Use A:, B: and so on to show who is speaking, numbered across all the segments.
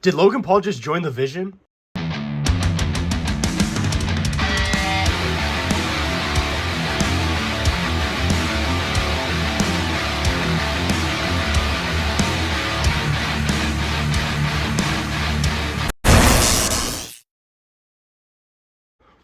A: Did Logan Paul just join the Vision?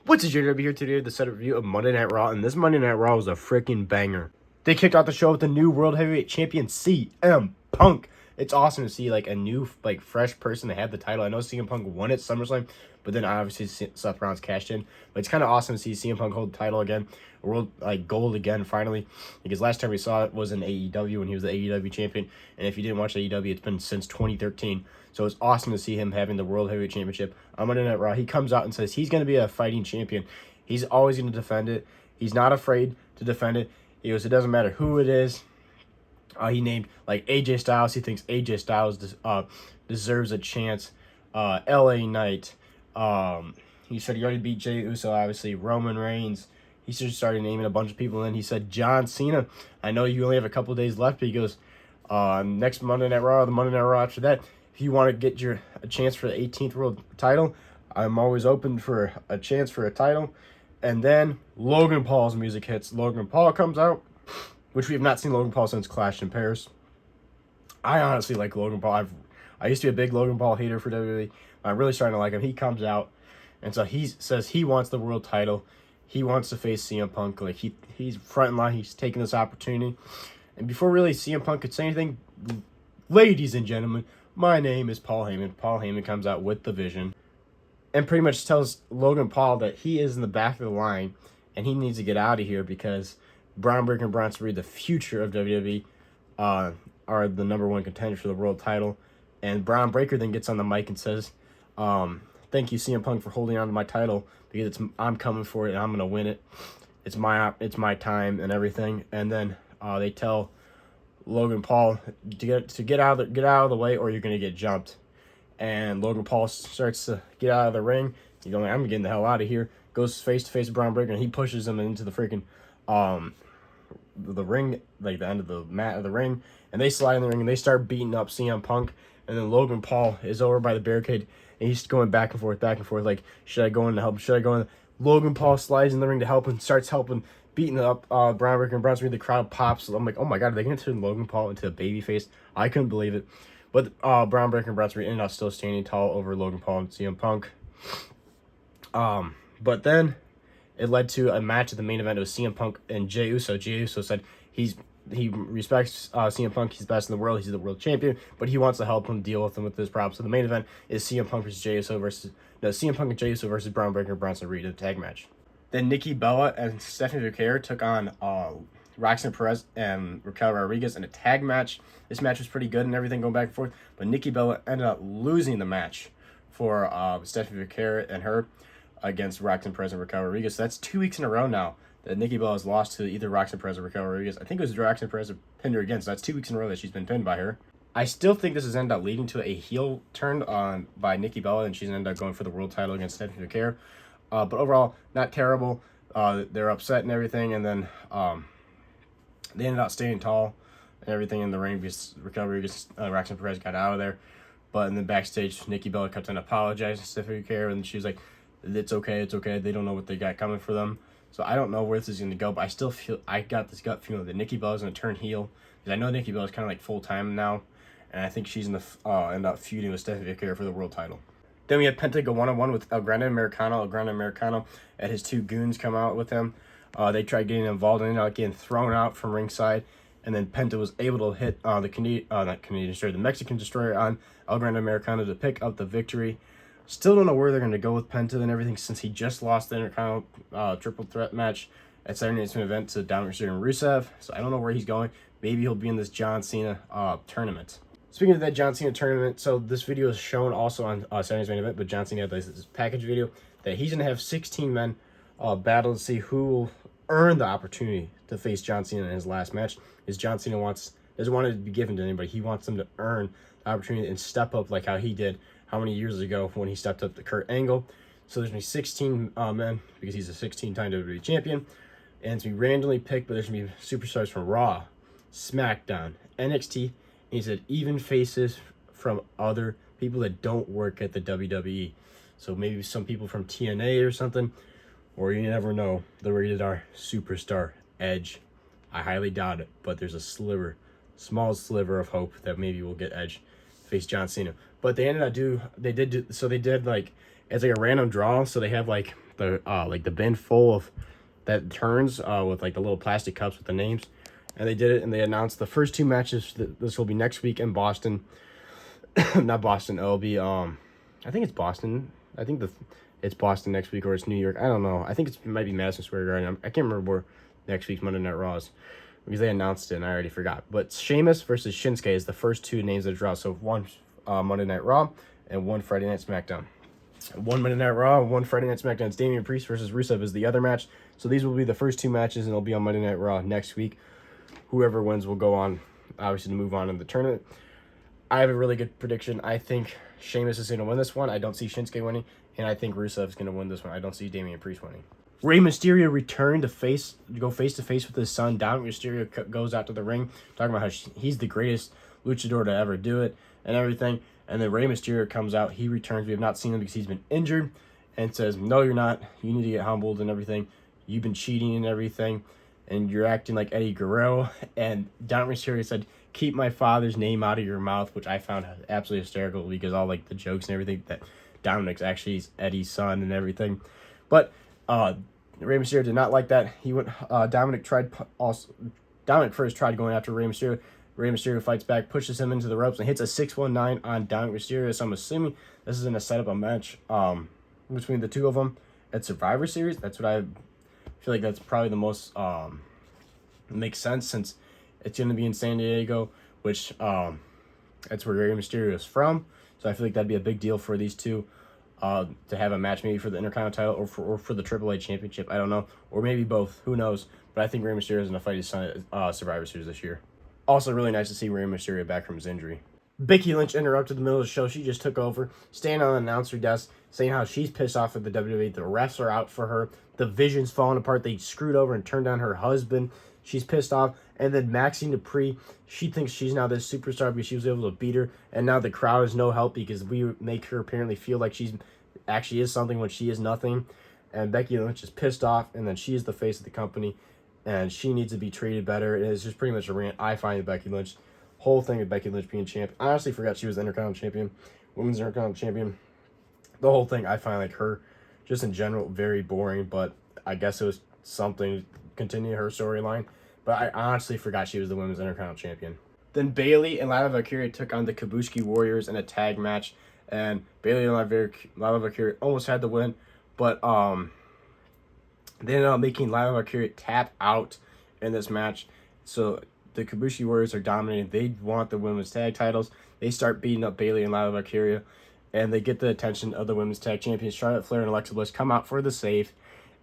A: What's up, JW here today with the set review of Monday Night Raw, and this Monday Night Raw was a freaking banger. They kicked off the show with the new World Heavyweight Champion, CM Punk. It's awesome to see, like, a new, like, fresh person that had the title. I know CM Punk won at SummerSlam, but then obviously Seth Rollins cashed in. But it's kind of awesome to see CM Punk hold the title again, world, like, gold again, finally. Because last time we saw it was in AEW when he was the AEW champion. And if you didn't watch AEW, it's been since 2013. So it's awesome to see him having the World Heavyweight Championship on Monday Night Raw. He comes out and says he's going to be a fighting champion. He's always going to defend it. He's not afraid to defend it. He goes, it doesn't matter who it is. He named, like, AJ Styles. He thinks AJ Styles deserves a chance. LA Knight. He said he already beat Jey Uso, obviously. Roman Reigns. He just started naming a bunch of people. And then he said, John Cena. I know you only have a couple days left, but he goes, next Monday Night Raw, the Monday Night Raw after that, if you want to get a chance for the 18th world title, I'm always open for a chance for a title. And then Logan Paul's music hits. Logan Paul comes out, which we have not seen Logan Paul since Clash in Paris. I honestly like Logan Paul. I used to be a big Logan Paul hater for WWE. I'm really starting to like him. He comes out, and so he says he wants the world title. He wants to face CM Punk. Like, he's front in line. He's taking this opportunity. And before really CM Punk could say anything, ladies and gentlemen, my name is Paul Heyman. Paul Heyman comes out with the Vision and pretty much tells Logan Paul that he is in the back of the line and he needs to get out of here because Braun Breaker and Bronson Reed, the future of WWE, are the #1 contender for the world title. And Braun Breaker then gets on the mic and says, thank you, CM Punk, for holding on to my title because I'm coming for it and I'm going to win it. It's my time and everything. And then they tell Logan Paul to get out of the way or you're going to get jumped. And Logan Paul starts to get out of the ring. He's going, I'm getting the hell out of here. Goes face to face with Braun Breaker and he pushes him into the freaking the ring, like the end of the mat of the ring, and they slide in the ring and they start beating up CM Punk. And then Logan Paul is over by the barricade and he's going back and forth, like, should I go in to help? Should I go in? Logan Paul slides in the ring to help and starts helping, beating up Braun Breaker and Bronson Reed. The crowd pops. I'm like, oh my god, are they going to turn Logan Paul into a babyface? I couldn't believe it. But Braun Breaker and Bronson Reed ended up still standing tall over Logan Paul and CM Punk. But then it led to a match at the main event. It was CM Punk and Jey Uso. Jey Uso said he respects CM Punk. He's the best in the world. He's the world champion, but he wants to help him deal with him with his problems. So the main event is CM Punk versus Jey Uso CM Punk and Jey Uso versus Braun Breaker and Bronson Reed in a tag match. Then Nikki Bella and Stephanie Vaquer took on Roxanne Perez and Raquel Rodriguez in a tag match. This match was pretty good and everything going back and forth, but Nikki Bella ended up losing the match for Stephanie Vaquer and her against Roxanne Perez and Raquel Rodriguez. So that's 2 weeks in a row now that Nikki Bella has lost to either Roxanne Perez or Raquel Rodriguez. I think it was Roxanne Perez that pinned her again, so that's 2 weeks in a row that she's been pinned by her. I still think this has ended up leading to a heel turn by Nikki Bella, and she's ended up going for the world title against Stephanie Vaquer. But overall, not terrible. They're upset and everything, and then they ended up staying tall and everything in the ring because Raquel Rodriguez, Roxanne Perez got out of there. But in the backstage, Nikki Bella kept on apologizing to Stephanie Vaquer, and she was like, it's okay. They don't know what they got coming for them. So I don't know where this is going to go, but I still feel, I got this gut feeling that Nikki Bella is going to turn heel. Because I know Nikki Bella is kind of like full-time now, and I think she's going to end up feuding with Stephanie Vaquer for the world title. Then we had Penta go one-on-one with El Grande Americano. El Grande Americano and his two goons come out with him. They tried getting involved and ended up getting thrown out from ringside. And then Penta was able to hit the Mexican Destroyer on El Grande Americano to pick up the victory. Still don't know where they're going to go with Penta and everything since he just lost the Intercontinental triple threat match at Saturday Night's Main Event to Dominic Mysterio and Rusev. So I don't know where he's going. Maybe he'll be in this John Cena tournament. Speaking of that John Cena tournament, so this video is shown also on Saturday Night's Main Event, but John Cena had this package video that he's going to have 16 men battle to see who will earn the opportunity to face John Cena in his last match. Because John Cena doesn't want it to be given to anybody. He wants them to earn the opportunity and step up like how he did how many years ago when he stepped up to Kurt Angle. So there's going to be 16 men because he's a 16-time WWE champion. And it's going to be randomly picked, but there's going to be superstars from Raw, SmackDown, NXT, and he said even faces from other people that don't work at the WWE. So maybe some people from TNA or something, or you never know, the Rated R superstar Edge. I highly doubt it, but there's a small sliver of hope that maybe we'll get Edge face John Cena. But they did like, it's like a random draw. So they have like the bin full of that turns with like the little plastic cups with the names, and they did it, and they announced the first 2 matches. This will be next week in Boston. Not Boston. It'll be I think it's Boston. I think it's Boston next week, or it's New York. I don't know. I think it might be Madison Square Garden. I can't remember where next week's Monday Night Raw is, because they announced it and I already forgot. But Sheamus versus Shinsuke is the first 2 names of the draw. So 1 Monday Night Raw and 1 Friday Night SmackDown. 1 Monday Night Raw, 1 Friday Night SmackDown. It's Damian Priest versus Rusev is the other match. So these will be the first 2 matches, and they'll be on Monday Night Raw next week. Whoever wins will go on, obviously, to move on in the tournament. I have a really good prediction. I think Sheamus is going to win this one. I don't see Shinsuke winning, and I think Rusev is going to win this one. I don't see Damian Priest winning. Rey Mysterio returned to go face-to-face with his son. Dominic Mysterio goes out to the ring, talking about how he's the greatest luchador to ever do it and everything. And then Rey Mysterio comes out. He returns. We have not seen him because he's been injured, and says, no, you're not. You need to get humbled and everything. You've been cheating and everything, and you're acting like Eddie Guerrero. And Dominic Mysterio said, keep my father's name out of your mouth, which I found absolutely hysterical, because all like the jokes and everything that Dominic's actually Eddie's son and everything. But Rey Mysterio did not like that. He went. Dominic first tried going after Rey Mysterio. Rey Mysterio fights back, pushes him into the ropes, and hits a 619 on Dominic Mysterio. So I'm assuming this is going to set up a match between the 2 of them at Survivor Series. That's what I feel like. That's probably the most makes sense, since it's going to be in San Diego, which that's where Rey Mysterio is from. So I feel like that'd be a big deal for these 2 to have a match, maybe for the Intercontinental title or for the AAA Championship. I don't know, or maybe both. Who knows? But I think Rey Mysterio is going to fight his son at Survivor Series this year. Also, really nice to see Rey Mysterio back from his injury. Becky Lynch interrupted the middle of the show. She just took over, standing on the announcer desk, saying how she's pissed off at the WWE. The refs are out for her. The Vision's falling apart. They screwed over and turned down her husband. She's pissed off. And then Maxine Dupree, she thinks she's now this superstar because she was able to beat her. And now the crowd is no help because we make her apparently feel like she's actually is something when she is nothing. And Becky Lynch is pissed off, and then she is the face of the company, and she needs to be treated better. It is just pretty much a rant. I find Becky Lynch, whole thing of Becky Lynch being champ. I honestly forgot she was the Intercontinental champion, women's Intercontinental champion. The whole thing, I find like her, just in general, very boring. But I guess it was something to continue her storyline. But I honestly forgot she was the women's Intercontinental champion. Then Bayley and Lana Valkyria took on the Kabuki Warriors in a tag match, and Bayley and Lana Valkyria almost had the win, but they ended up making Lana Valkyria tap out in this match. So the Kabuki Warriors are dominating. They want the women's tag titles. They start beating up Bayley and Lana Valkyria, and they get the attention of the women's tag champions. Charlotte Flair and Alexa Bliss come out for the save,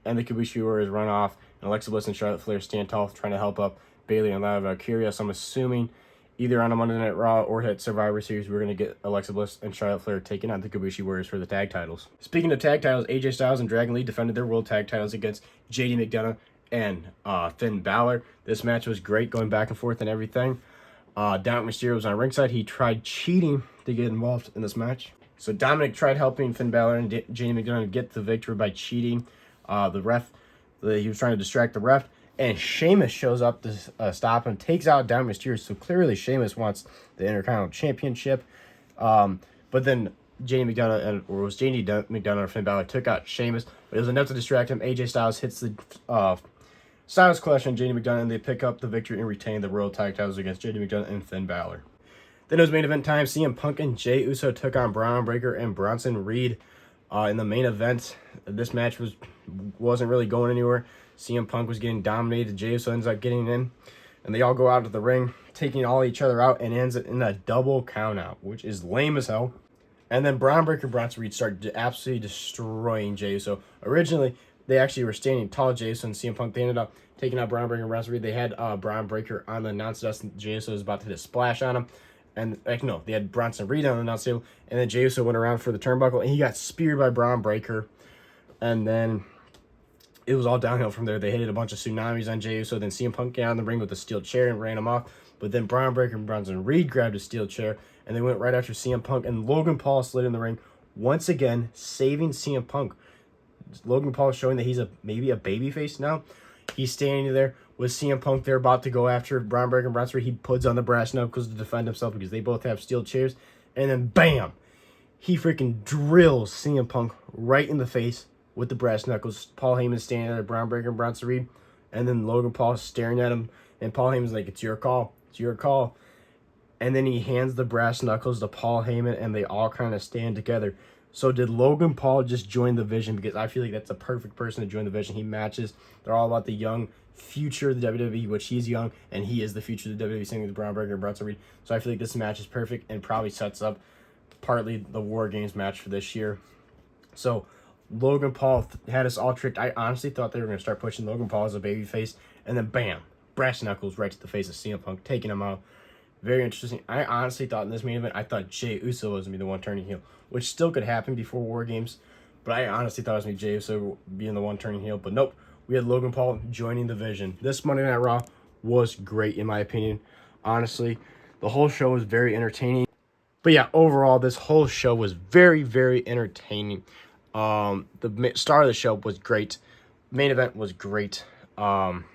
A: and the Kabuki Warriors run off, and Alexa Bliss and Charlotte Flair stand tall, trying to help up Bayley and Lana Valkyria. So I'm assuming either on a Monday Night Raw or at Survivor Series, we're going to get Alexa Bliss and Charlotte Flair taking on the Kabuki Warriors for the tag titles. Speaking of tag titles, AJ Styles and Dragon Lee defended their world tag titles against JD McDonough and Finn Balor. This match was great, going back and forth and everything. Dominic Mysterio was on ringside. He tried cheating to get involved in this match. So Dominic tried helping Finn Balor and JD McDonough get the victory by cheating. He was trying to distract the ref. And Sheamus shows up to stop him, takes out Dominic Mysterio. So clearly Sheamus wants the Intercontinental Championship. But then JD McDonough, or was JD McDonough or Finn Balor, took out Sheamus. But it was enough to distract him. AJ Styles hits the Styles Clash on JD McDonough, and they pick up the victory and retain the World Tag Titles against JD McDonough and Finn Balor. Then it was main event time. CM Punk and Jey Uso took on Braun Breaker and Bronson Reed in the main event. This match wasn't really going anywhere. CM Punk was getting dominated. Jey Uso ends up getting in, and they all go out to the ring, taking all each other out, and ends it in a double countout, which is lame as hell. And then Braun Breaker and Bronson Reed started absolutely destroying Jey Uso. Originally, they actually were standing tall, Jey Uso and CM Punk. They ended up taking out Braun Breaker and Bronson Reed. They had Braun Breaker on the announce desk, and Jey Uso was about to hit a splash on him. And no, they had Bronson Reed on the announce table, and then Jey Uso went around for the turnbuckle, and he got speared by Braun Breaker. And then it was all downhill from there. They hit a bunch of tsunamis on Jey Uso. Then CM Punk got on the ring with a steel chair and ran him off. But then Braun Breaker and Bronson Reed grabbed a steel chair and they went right after CM Punk, and Logan Paul slid in the ring once again, saving CM Punk. Logan Paul is showing that he's maybe a babyface now. He's standing there with CM Punk. They're about to go after Braun Breaker and Bronson Reed. He puts on the brass knuckles to defend himself because they both have steel chairs. And then bam! He freaking drills CM Punk right in the face with the brass knuckles. Paul Heyman standing there, Braun Breaker and Bronson Reed. And then Logan Paul staring at him. And Paul Heyman's like, it's your call. It's your call. And then he hands the brass knuckles to Paul Heyman, and they all kind of stand together. So did Logan Paul just join the Vision? Because I feel like that's a perfect person to join the Vision. He matches. They're all about the young future of the WWE, which he's young, and he is the future of the WWE, singing with Braun Breaker and Bronson Reed. So I feel like this match is perfect and probably sets up partly the War Games match for this year. So Logan Paul had us all tricked. I honestly thought they were going to start pushing Logan Paul as a babyface, and then bam, brass knuckles right to the face of CM Punk, taking him out. Very interesting. I honestly thought in this main event, I thought Jey Uso was going to be the one turning heel, which still could happen before War Games. But I honestly thought it was going to be Jey Uso being the one turning heel. But nope, we had Logan Paul joining the Vision. This Monday Night Raw was great, in my opinion. Honestly, the whole show was very entertaining. But yeah, overall, this whole show was very, very entertaining. The star of the show was great. Main event was great. Awesome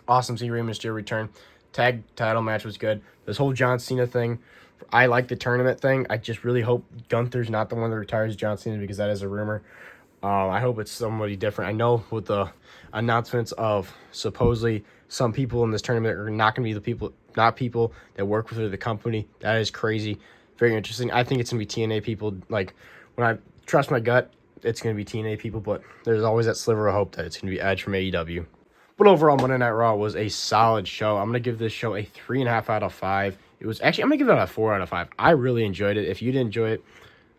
A: seeing Rey Mysterio return. Tag title match was good. This whole John Cena thing, I like the tournament thing. I just really hope Gunther's not the one that retires John Cena, because that is a rumor. I hope it's somebody different. I know with the announcements of supposedly some people in this tournament are not going to be not people that work with the company. That is crazy. Very interesting. I think it's going to be TNA people. Like, when I trust my gut, it's going to be TNA people, but there's always that sliver of hope that it's going to be Edge from AEW. But overall, Monday Night Raw was a solid show. I'm going to give this show a 3.5 out of 5. It was actually, I'm going to give it a 4 out of 5. I really enjoyed it. If you didn't enjoy it,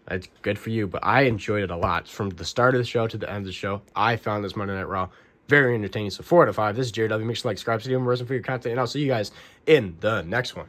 A: that's good for you, but I enjoyed it a lot. From the start of the show to the end of the show, I found this Monday Night Raw very entertaining. So 4 out of 5. This is JW. Make sure to like, subscribe, see you, and for your content, and I'll see you guys in the next one.